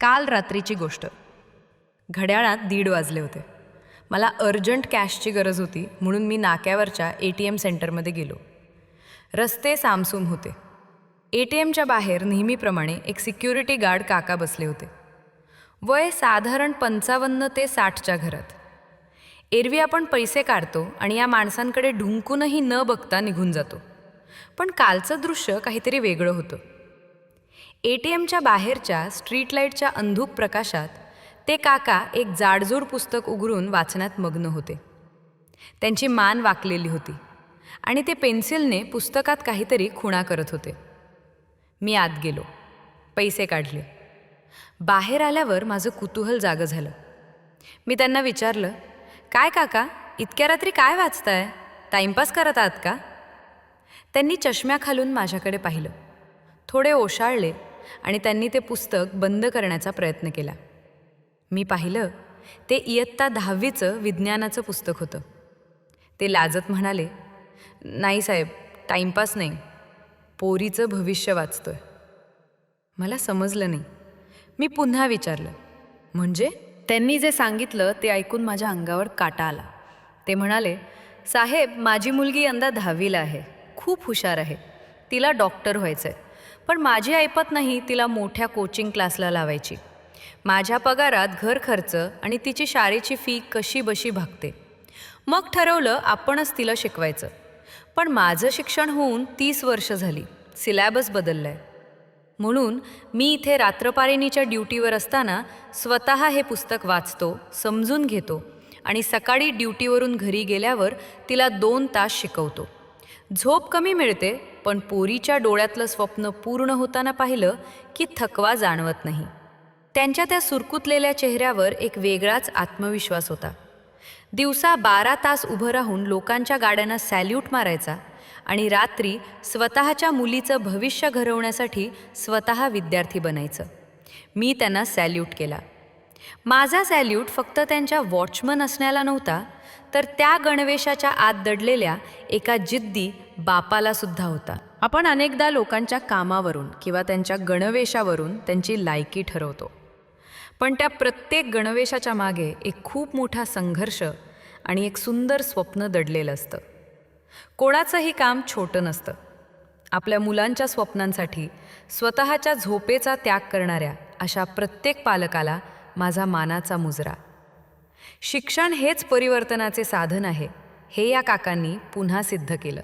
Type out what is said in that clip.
काल रात्रीची गोष्ट. घड्याळात 1:30 वाजले होते. मला अर्जंट कॅशची गरज होती म्हणून मी नाक्यावरच्या ATM सेंटरमध्ये गेलो. रस्ते सामसूम होते. ATMच्या बाहेर नेहमीप्रमाणे एक सिक्युरिटी गार्ड काका बसले होते. वय साधारण 55 ते 60च्या घरात. एरवी आपण पैसे काढतो आणि या माणसांकडे ढुंकूनही न बघता निघून जातो. पण कालचं दृश्य काहीतरी वेगळं होतं. ATMच्या बाहेरच्या स्ट्रीट लाईटच्या अंधुक प्रकाशात ते काका एक जाडजूड पुस्तक उघडून वाचण्यात मग्न होते. त्यांची मान वाकलेली होती आणि ते पेन्सिलने पुस्तकात काहीतरी खुणा करत होते. मी आत गेलो. पैसे काढले. बाहेर आल्यावर माझं कुतूहल जागं झालं. मी त्यांना विचारलं, काय काका, इतक्या रात्री काय वाचताय? टाईमपास करत आहात का? त्यांनी चष्म्याखालून माझ्याकडे पाहिलं. थोडे ओशाळले आणि त्यांनी ते पुस्तक बंद करण्याचा प्रयत्न केला. मी पाहिलं, ते इयत्ता 10वीचं विज्ञानाचं पुस्तक होतं. ते लाजत म्हणाले, नाही साहेब, टाईमपास नाही, पोरीचं भविष्य वाचतोय. मला समजलं नाही. मी पुन्हा विचारलं, म्हणजे? त्यांनी जे सांगितलं ते ऐकून माझ्या अंगावर काटा आला. ते म्हणाले, साहेब, माझी मुलगी यंदा 10वीला आहे, खूप हुशार आहे, तिला डॉक्टर व्हायचं आहे. पण माझी ऐपत नाही तिला मोठ्या कोचिंग क्लासला लावायची. माझ्या पगारात घर खर्च आणि तिची शाळेची फी कशी बशी भागते. मग ठरवलं आपणच तिला शिकवायचं. पण माझं शिक्षण होऊन 30 वर्ष झाली, सिलॅबस बदललाय. म्हणून मी इथे रात्रपारिणीच्या ड्युटीवर असताना स्वतः हे पुस्तक वाचतो, समजून घेतो आणि सकाळी ड्युटीवरून घरी गेल्यावर तिला 2 तास शिकवतो. झोप कमी मिळते, पण पोरीच्या डोळ्यातलं स्वप्न पूर्ण होताना पाहिलं की थकवा जाणवत नाही. त्यांच्या त्या सुरकुतलेल्या चेहऱ्यावर एक वेगळाच आत्मविश्वास होता. दिवसा 12 तास उभं राहून लोकांच्या गाड्यांना सॅल्यूट मारायचा आणि रात्री स्वतःच्या मुलीचं भविष्य घडवण्यासाठी स्वतः विद्यार्थी बनायचं. मी त्यांना सॅल्यूट केला. माझा सॅल्यूट फक्त त्यांच्या वॉचमन असण्याला नव्हता, तर त्या गणवेशाच्या आत दडलेल्या एका जिद्दी बापाला सुद्धा होता. आपण अनेकदा लोकांच्या कामावरून किंवा त्यांच्या गणवेशावरून त्यांची लायकी ठरवतो. पण त्या प्रत्येक गणवेशाच्या मागे एक खूप मोठा संघर्ष आणि एक सुंदर स्वप्न दडलेलं असतं. कोणाचंही काम छोटं नसतं. आपल्या मुलांच्या स्वप्नांसाठी स्वतःच्या झोपेचा त्याग करणाऱ्या अशा प्रत्येक पालकाला माझा मानाचा मुजरा. शिक्षण हेच परिवर्तनाचे साधन आहे, हे या काकांनी पुन्हा सिद्ध केलं.